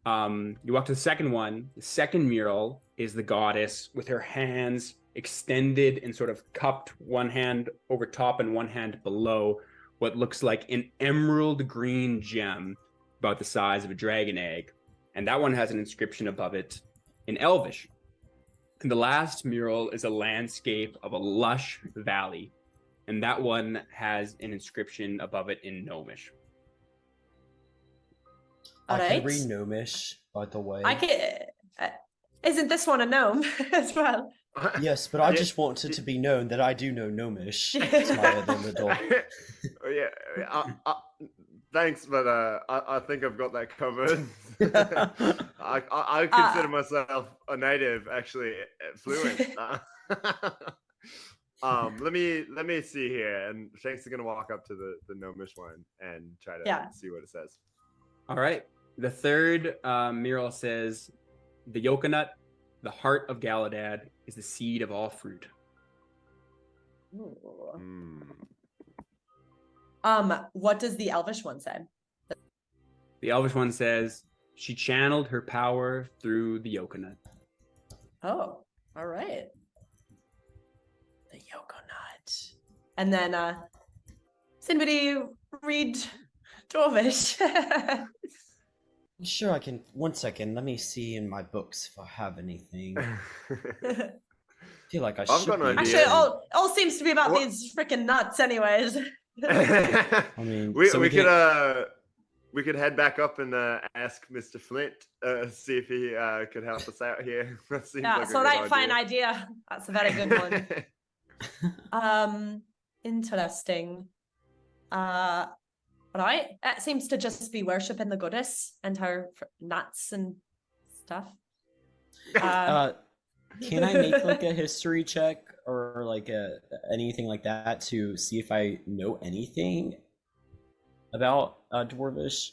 You walk to the second one. The second mural is the goddess with her hands extended and sort of cupped, one hand over top and one hand below what looks like an emerald green gem about the size of a dragon egg. And that one has an inscription above it in Elvish. And the last mural is a landscape of a lush valley. And that one has an inscription above it in Gnomish. All I can right. read Gnomish, by the way. I can. Isn't this one a gnome as well? Yes, but I just wanted to be known that I do know Gnomish. Smaller than the dog. Thanks, but I think I've got that covered. I consider myself a native, actually fluent. Let me see here, and Shanks is gonna walk up to the Gnomish one and try to see what it says. All right. The third mural says, "The Yokonut, the heart of Galadad, is the seed of all fruit." What does the Elvish one say? The Elvish one says, "She channeled her power through the Yokonut." Oh, all right. The Yokonut. And then, does anybody read Dwarvish? I'm sure I can. One second, let me see in my books if I have anything. I feel like I should. got an Actually, idea. all seems to be about these freaking nuts, anyways. I mean, we so we could head back up and ask Mr. Flint, see if he could help us out here. That seems Yeah, like so a that good fine idea. idea. That's a very good one. Interesting. Right. It seems to just be worshiping the goddess and her nuts and stuff. Can I make like a history check or like anything like that to see if I know anything about Dwarvish?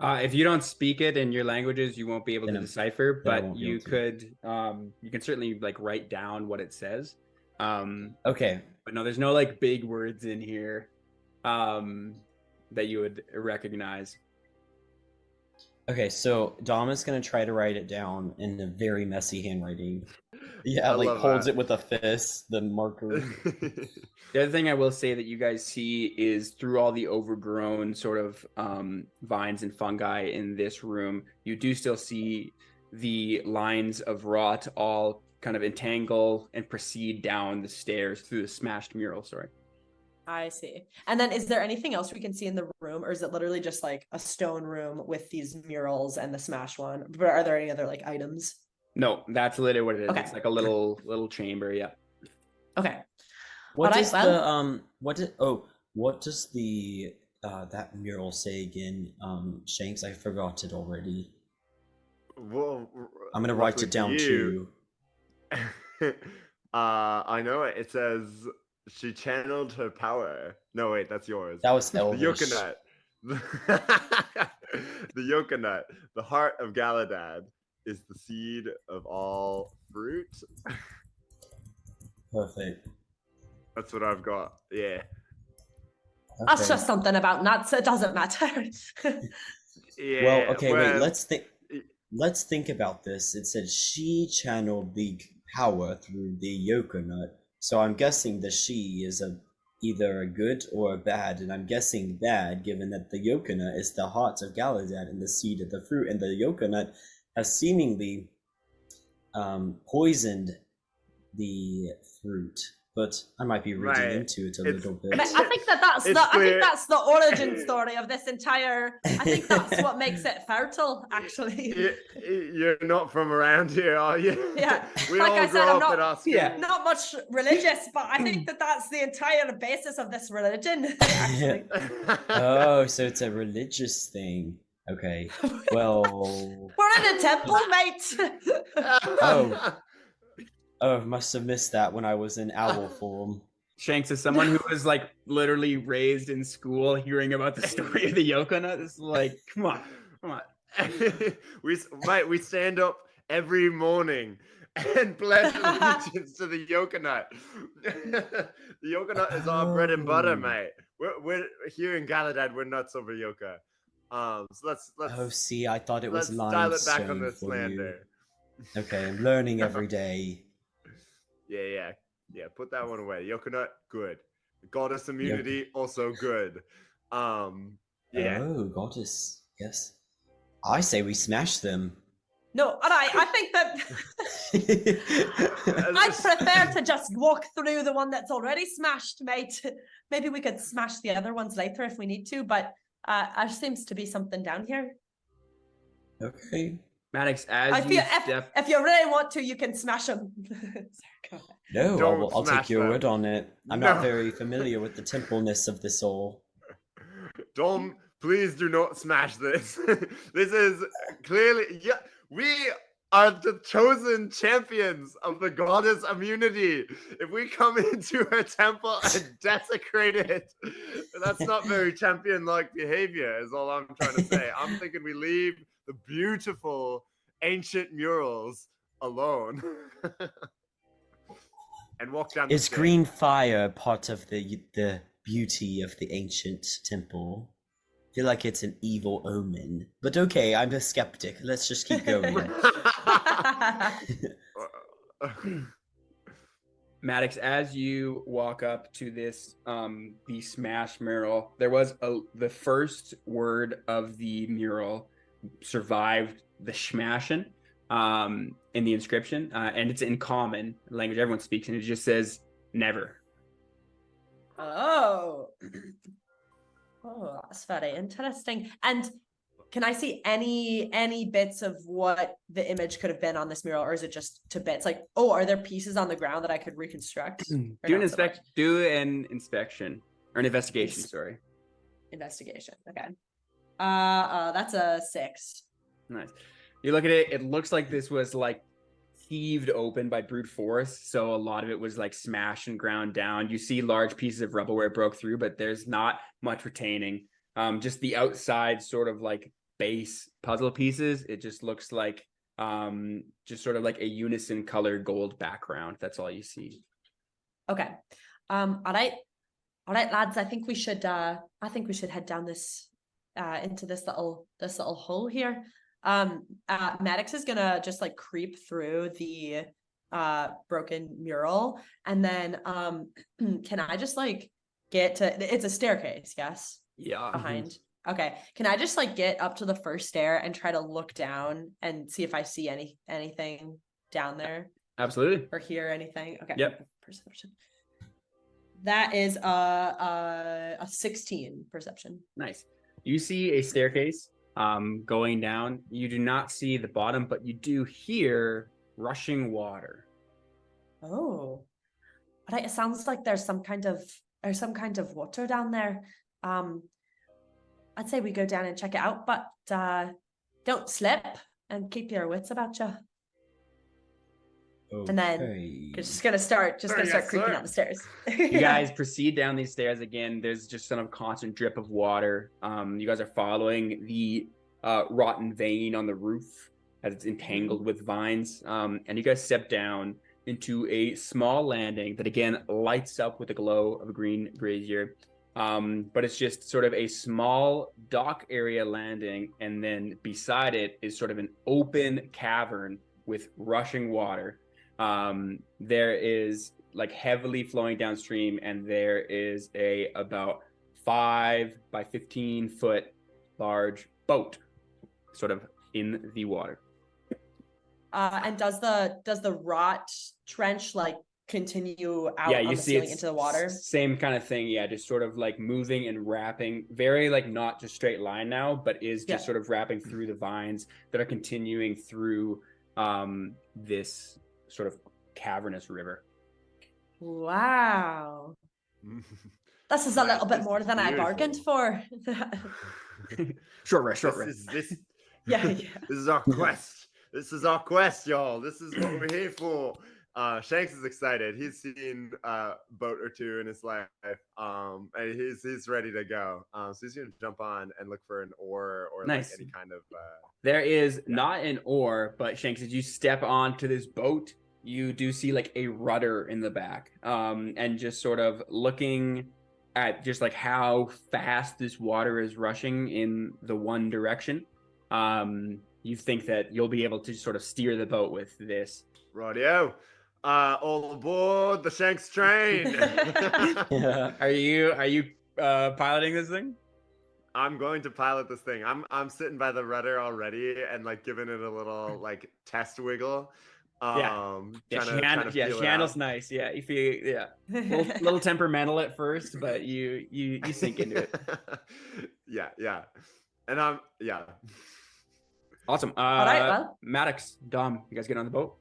If you don't speak it in your languages, you won't be able to decipher. But you could, you can certainly like write down what it says. Okay. But no, there's no like big words in here that you would recognize. Okay, so Dom is gonna try to write it down in a very messy handwriting. Yeah, I like love holds that. it with a fist, the marker. The other thing I will say that you guys see is through all the overgrown sort of vines and fungi in this room, you do still see the lines of rot all kind of entangle and proceed down the stairs through the smashed mural. Sorry. I see. And then is there anything else we can see in the room, or is it literally just like a stone room with these murals and the smash one? But are there any other like items? No, that's literally what it is. Okay. It's like a little chamber. Yeah. Okay. What All does right, well- what does the that mural say again? Shanks, I forgot it already. Well, I'm gonna write luckily it for down you, too. I know it. It says she channeled her power. No, wait, that's yours. That was The Elvish. Yokonut. The Yokonut, the heart of Galadad, is the seed of all fruit. Perfect. That's what I've got. Yeah. That's Okay. just something about nuts. It doesn't matter. Yeah. Well, okay, wait, well, let's think about this. It said she channeled the power through the Yokonut. So I'm guessing the she is either a good or a bad, and I'm guessing bad, given that the Yokonut is the heart of Galadad and the seed of the fruit, and the Yokonut has seemingly poisoned the fruit. But I might be reading Right. into it a It's- little bit. I think that's It's the I clear- think that's the origin story of this entire. I think that's what makes it fertile, actually. You're not from around here, are you? Yeah. We Like all I grew said, I'm up not- in our school. Yeah. Not much religious, but I think that that's the entire basis of this religion. Actually, Oh, so it's a religious thing. Okay. Well, we're in a temple, mate. oh, must have missed that when I was in owl form. Shanks, is someone who was like literally raised in school hearing about the story of the Yokonut. This is like, come on. we stand up every morning and pledge allegiance to the Yokonut. The Yokonut is our bread and butter, Oh. mate. We're here in Galadad. We're nuts over Yoka. So let's Oh, see, I thought it was let's dial it back limestone on the for you. slander. Okay, I'm learning every day. Yeah. Put that one away. Yokonut, good. Goddess immunity, also good. Yeah. Oh, goddess. Yes. I say we smash them. No, all right. I think that I'd prefer to just walk through the one that's already smashed, mate. Maybe we could smash the other ones later if we need to, but there seems to be something down here. Okay. Maddox, I as feel you step, if you really want to, you can smash them. Sorry, go ahead. No, Don't I'll smash take your them. word on it. I'm No. not very familiar with the templeness of this all. Dom, please do not smash this. This is clearly, yeah, we are the chosen champions of the goddess immunity. If we come into her temple and desecrate it, that's not very champion-like behavior, is all I'm trying to say. I'm thinking we leave the beautiful ancient murals alone and walk down the Is stairs. green fire part of the beauty of the ancient temple? I feel like it's an evil omen. But okay, I'm a skeptic. Let's just keep going. Maddox, as you walk up to this, the smash mural, there was the first word of the mural survived the smashing in the inscription, and it's in common language everyone speaks, and it just says never. Oh. Oh, that's very interesting. And can I see any bits of what the image could have been on this mural, or is it just to bits? Like, oh, are there pieces on the ground that I could reconstruct? Or Do not so much? an inspection or an investigation. Sorry. Investigation. Okay. That's a 6. Nice. You look at it, it looks like this was like heaved open by brute force. So a lot of it was like smashed and ground down. You see large pieces of rubble where it broke through, but there's not much retaining. Just the outside sort of like base puzzle pieces. It just looks like just sort of like a unison colored gold background. That's all you see. Okay. All right, lads. I think we should head down this into this little hole here. Maddox is gonna just like creep through the broken mural, and then can I just like get to, it's a staircase, yes? Yeah. Behind. Okay. Can I just like get up to the first stair and try to look down and see if I see anything down there Absolutely. or hear anything? Okay. Yep. Perception. That is a 16 perception. Nice. You see a staircase going down. You do not see the bottom, but you do hear rushing water. Oh. But it sounds like there's some kind of water down there. I'd say we go down and check it out, but don't slip and keep your wits about you. Okay. And then just gonna start creeping up the stairs. You guys proceed down these stairs again. There's just some constant drip of water. You guys are following the rotten vein on the roof as it's entangled with vines. And you guys step down into a small landing that again lights up with the glow of a green brazier. But it's just sort of a small dock area landing, and then beside it is sort of an open cavern with rushing water. There is like heavily flowing downstream, and there is a about 5 by 15 foot large boat sort of in the water. And does the rot trench like continue out Yeah, on you the see ceiling it's into the water? same kind of thing. Yeah, just sort of like moving and wrapping, very like not just straight line now, but is just sort of wrapping through the vines that are continuing through this sort of cavernous river. Wow. This is a little bit more than I bargained for. Short rest. Yeah. This is our quest. This is our quest, y'all. This is what we're here for. Shanks is excited. He's seen a boat or two in his life, and he's ready to go. So he's gonna jump on and look for an oar or Nice. like any kind of. There is not an oar, but Shanks, as you step onto this boat, you do see like a rudder in the back, and just sort of looking at just like how fast this water is rushing in the one direction. You think that you'll be able to sort of steer the boat with this. Rodeo. All aboard the Shanks train. Yeah. Are you piloting this thing? I'm going to pilot this thing. I'm sitting by the rudder already and like giving it a little like test wiggle. She handles nice. Yeah, you feel little temperamental at first, but you sink into it. yeah, and I'm Awesome. All right, well. Maddox, Dom, you guys get on the boat?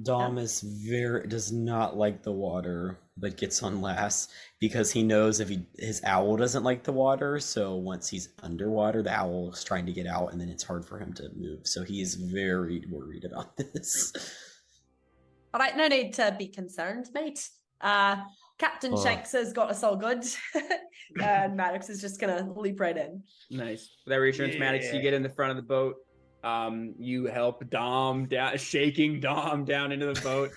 Dom does not like the water, but gets on last because he knows his owl doesn't like the water. So once he's underwater, the owl is trying to get out, and then it's hard for him to move. So he is very worried about this. All right, no need to be concerned, mate. Captain Shanks has got us all good. And Maddox is just gonna leap right in. Nice. With that reassurance, Maddox, you get in the front of the boat. You help Dom down, shaking Dom down into the boat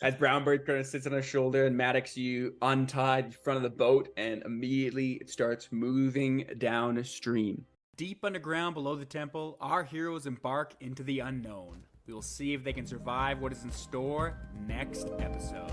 as Brownbird kind of sits on his shoulder, and Maddox, you untie the front of the boat, and immediately it starts moving downstream. Deep underground below the temple, our heroes embark into the unknown. We will see if they can survive what is in store next episode.